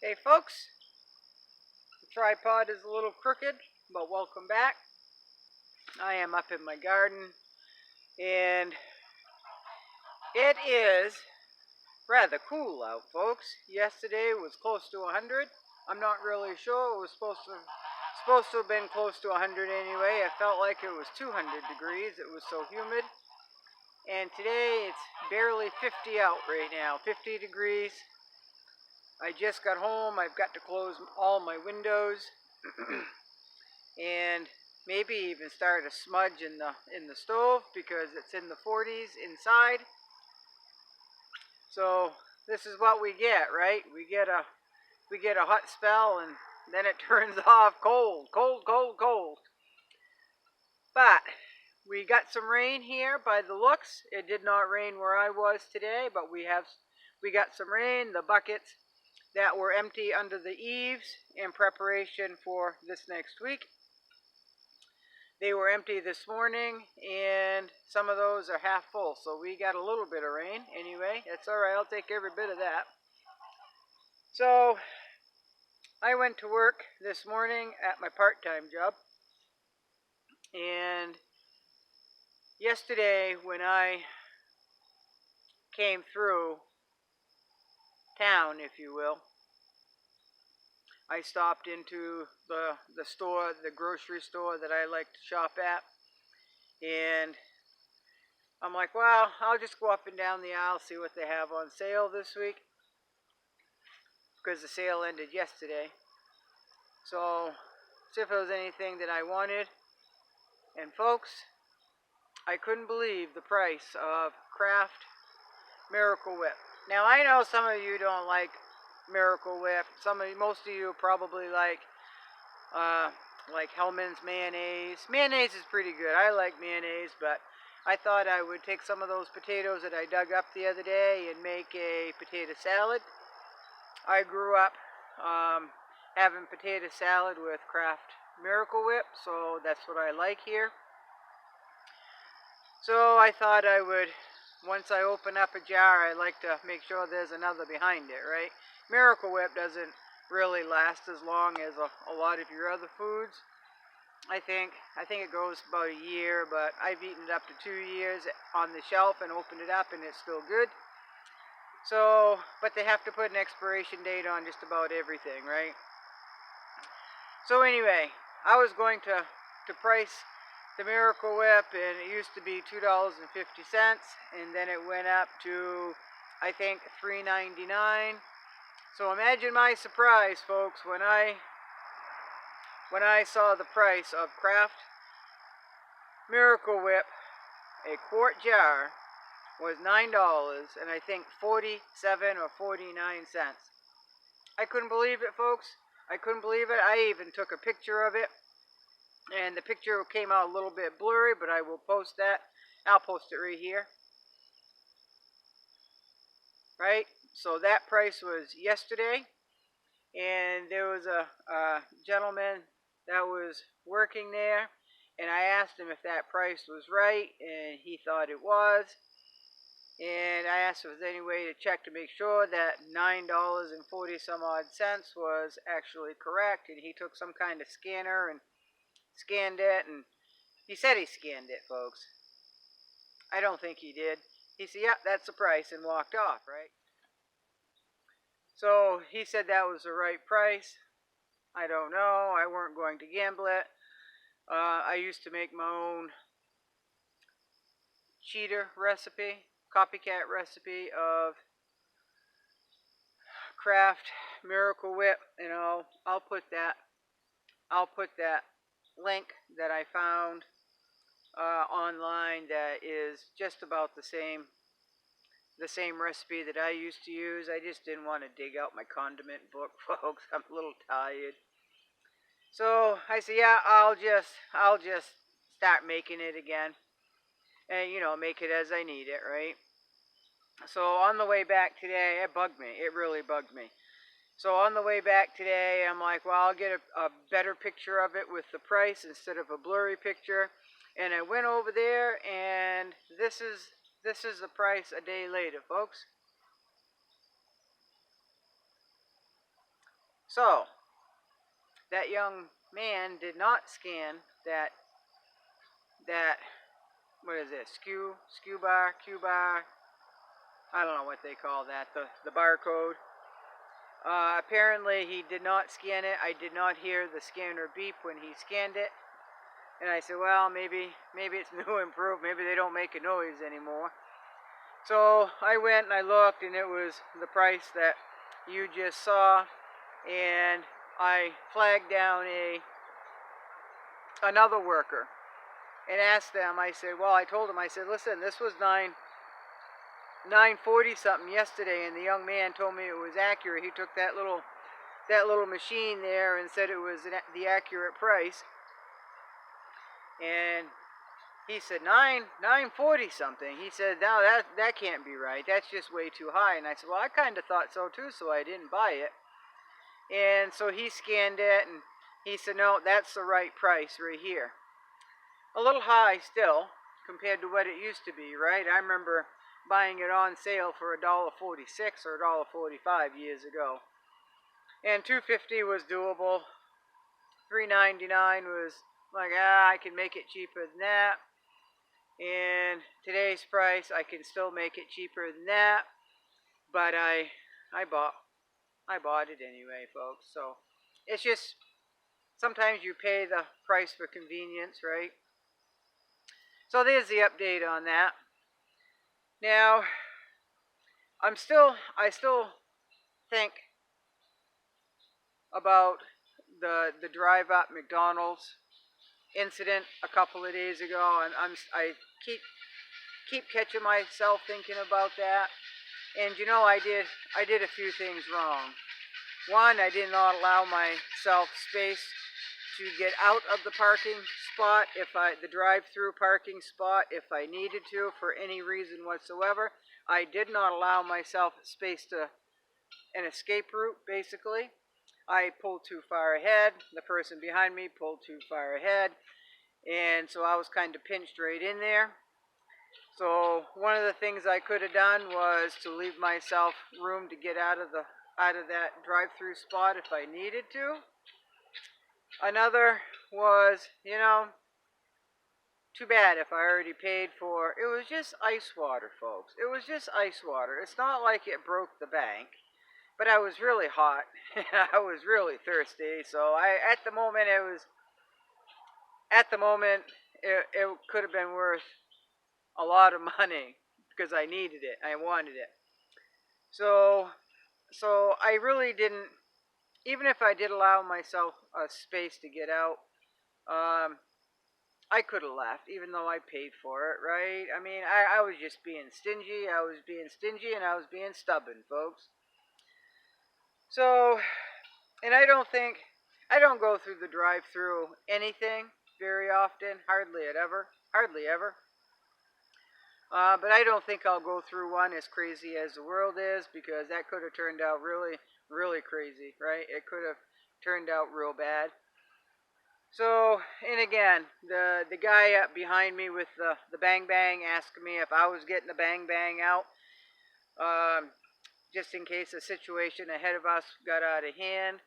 Hey folks, the tripod is a little crooked, but welcome back. I am up in my garden, and it is rather cool out, folks. Yesterday was close to 100. I'm not really sure. It was supposed to have been close to 100 anyway. I felt like it was 200 degrees. It was so humid. And today it's barely 50 out right now. 50 degrees. I just got home. I've got to close all my windows. And maybe even start a smudge in the stove because it's in the 40s inside. So this is what we get, right? We get a hot spell and then it turns off cold. But we got some rain here by the looks. It did not rain where I was today, but we got some rain. The buckets that were empty under the eaves in preparation for this next week, they were empty this morning, and some of those are half full, so we got a little bit of rain. Anyway, that's all right. I'll take every bit of that. So I went to work this morning at my part-time job, and yesterday when I came through town, if you will, I stopped into the store, the grocery store that I like to shop at, and I'm like, well, I'll just go up and down the aisle, see what they have on sale this week, because the sale ended yesterday. So, see if there was anything that I wanted. And folks, I couldn't believe the price of Kraft Miracle Whip. Now, I know some of you don't like Miracle Whip. Most of you probably like Hellmann's mayonnaise. Mayonnaise is pretty good. I like mayonnaise, but I thought I would take some of those potatoes that I dug up the other day and make a potato salad. I grew up having potato salad with Kraft Miracle Whip, so that's what I like here. So I thought I would, once I open up a jar, I like to make sure there's another behind it, right? Miracle Whip doesn't really last as long as a lot of your other foods. I think it goes about a year, but I've eaten it up to 2 years on the shelf and opened it up and it's still good. So, but they have to put an expiration date on just about everything, right? So anyway, I was going to price the Miracle Whip, and it used to be $2.50, and then it went up to, I think, $3.99. So imagine my surprise, folks, when I saw the price of Kraft Miracle Whip, a quart jar, was $9, and I think 47 or 49 cents. I couldn't believe it, folks. I couldn't believe it. I even took a picture of it, and the picture came out a little bit blurry, but I will post that. I'll post it right here. Right? So that price was yesterday, and there was a gentleman that was working there, and I asked him if that price was right, and he thought it was. And I asked if there was any way to check to make sure that $9.40 some odd cents was actually correct. And he took some kind of scanner and scanned it, and he said he scanned it, folks. I don't think he did. He said, "Yep, that's the price," and walked off, right? So he said that was the right price. I don't know. I weren't going to gamble it. I used to make my own copycat recipe of Kraft Miracle Whip, and I'll put that link that I found online that is just about the same recipe that I used to use. I just didn't want to dig out my condiment book, folks. I'm a little tired. So I said, yeah, I'll just start making it again, and make it as I need it, right? So on the way back today, it bugged me. It really bugged me. So on the way back today, I'm like, well, I'll get a better picture of it with the price instead of a blurry picture. And I went over there, and this is the price a day later, folks. So, that young man did not scan that, what is it, Q bar, I don't know what they call that, the barcode. Apparently he did not scan it. I did not hear the scanner beep when he scanned it. And I said, well, maybe it's new and improved. Maybe they don't make a noise anymore. So I went and I looked, and it was the price that you just saw. And I flagged down another worker and asked them. I said, well, I told him, I said, listen, this was 940 something yesterday, and the young man told me it was accurate. He took that little machine there and said it was the accurate price. And he said 940 something. He said, no, that can't be right. That's just way too high. And I said, well, I kind of thought so too, so I didn't buy it. And so he scanned it, and he said, no, that's the right price right here. A little high still compared to what it used to be, right? I remember buying it on sale for $1.46 or $1.45 years ago. And $2.50 was doable. $3.99 was like, I can make it cheaper than that. And today's price, I can still make it cheaper than that. But I bought it anyway, folks. So it's just, sometimes you pay the price for convenience, right? So there's the update on that. Now, I still think about the drive up McDonald's incident a couple of days ago, and I keep catching myself thinking about that. And you know, I did a few things wrong. One, I did not allow myself space to get out of the parking spot, the drive-through parking spot, if I needed to for any reason whatsoever. I did not allow myself space to an escape route, basically. I pulled too far ahead. The person behind me pulled too far ahead. And so I was kind of pinched right in there. So one of the things I could have done was to leave myself room to get out of that drive-through spot if I needed to. Another was, too bad if I already paid for, it was just ice water, folks. It was just ice water. It's not like it broke the bank, but I was really hot and I was really thirsty. So at the moment it could have been worth a lot of money because I needed it. I wanted it. So I really didn't, even if I did allow myself a space to get out, I could have left, even though I paid for it, right? I mean, I was just being stingy. I was being stingy, and I was being stubborn, folks. So, and I don't go through the drive-through anything very often, hardly ever. But I don't think I'll go through one as crazy as the world is, because that could have turned out really, really crazy, right? It could have turned out real bad. So, and again, the guy up behind me with the bang bang asked me if I was getting the bang bang out, just in case a situation ahead of us got out of hand.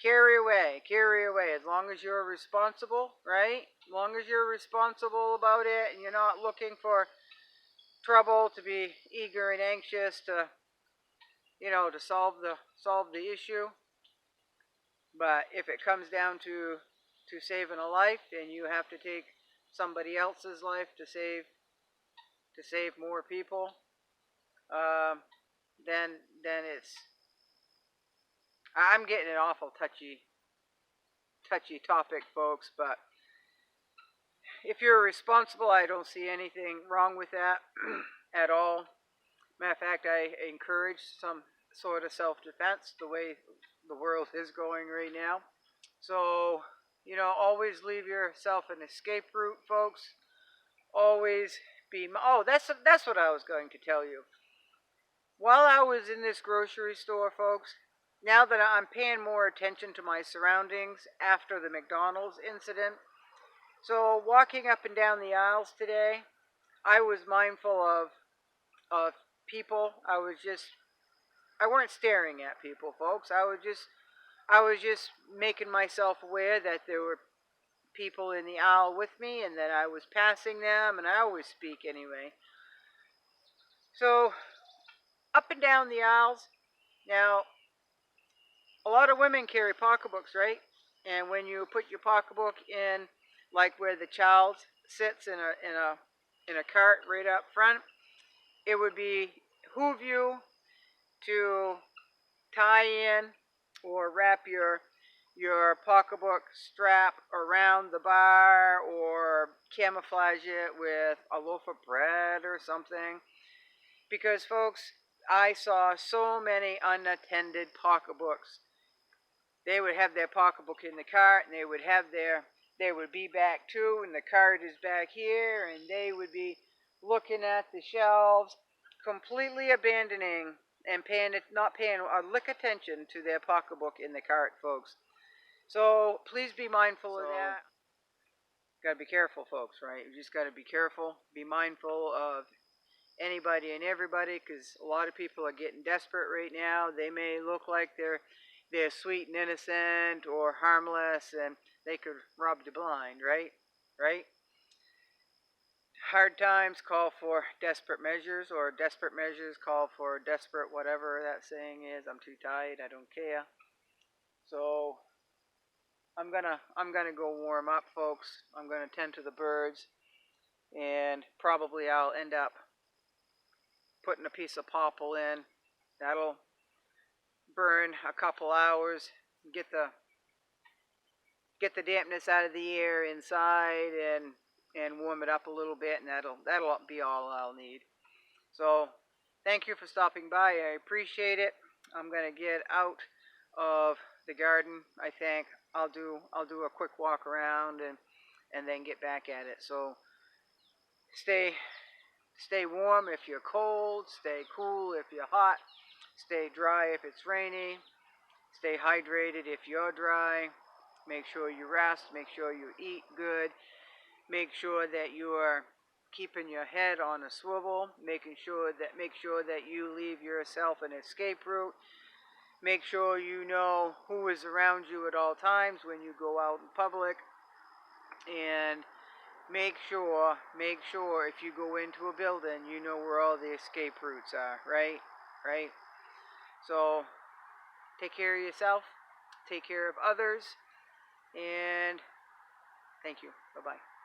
Carry away, as long as you're responsible, right? As long as you're responsible about it and you're not looking for trouble, to be eager and anxious to solve the issue. But if it comes down to saving a life, and you have to take somebody else's life to save more people, then I'm getting an awful touchy topic, folks. But if you're responsible, I don't see anything wrong with that at all. Matter of fact, I encourage some sort of self-defense the way the world is going right now. So, always leave yourself an escape route, folks. Always be... Oh, that's what I was going to tell you. While I was in this grocery store, folks, now that I'm paying more attention to my surroundings after the McDonald's incident, so walking up and down the aisles today, I was mindful of people. I weren't staring at people, folks. I was just making myself aware that there were people in the aisle with me and that I was passing them, and I always speak anyway. So, up and down the aisles. Now, a lot of women carry pocketbooks, right? And when you put your pocketbook in, like where the child sits in a cart right up front, it would behoove you to tie in or wrap your pocketbook strap around the bar or camouflage it with a loaf of bread or something. Because, folks, I saw so many unattended pocketbooks. They would have their pocketbook in the cart, and they would be back too, and the cart is back here, and they would be looking at the shelves, completely abandoning and not paying a lick attention to their pocketbook in the cart, folks. So please be mindful of that. Gotta be careful, folks, right? You just gotta be careful. Be mindful of anybody and everybody, because a lot of people are getting desperate right now. They may look like they're sweet and innocent or harmless, and they could rob you blind, right? Right? Hard times call for desperate measures, or desperate measures call for desperate whatever that saying is. I'm too tired. I don't care. So I'm gonna go warm up, folks. I'm gonna tend to the birds, and probably I'll end up putting a piece of popple in. That'll burn a couple hours, get the dampness out of the air inside, and warm it up a little bit, and that'll be all I'll need. So thank you for stopping by. I appreciate it. I'm gonna get out of the garden. I think I'll do a quick walk around and then get back at it. So stay warm if you're cold, stay cool if you're hot, stay dry if it's rainy, stay hydrated if you're dry. Make sure you rest, make sure you eat good, make sure that you are keeping your head on a swivel, make sure that you leave yourself an escape route. Make sure you know who is around you at all times when you go out in public, and make sure if you go into a building, you know where all the escape routes are, right? Right? So take care of yourself, take care of others, and thank you. Bye-bye.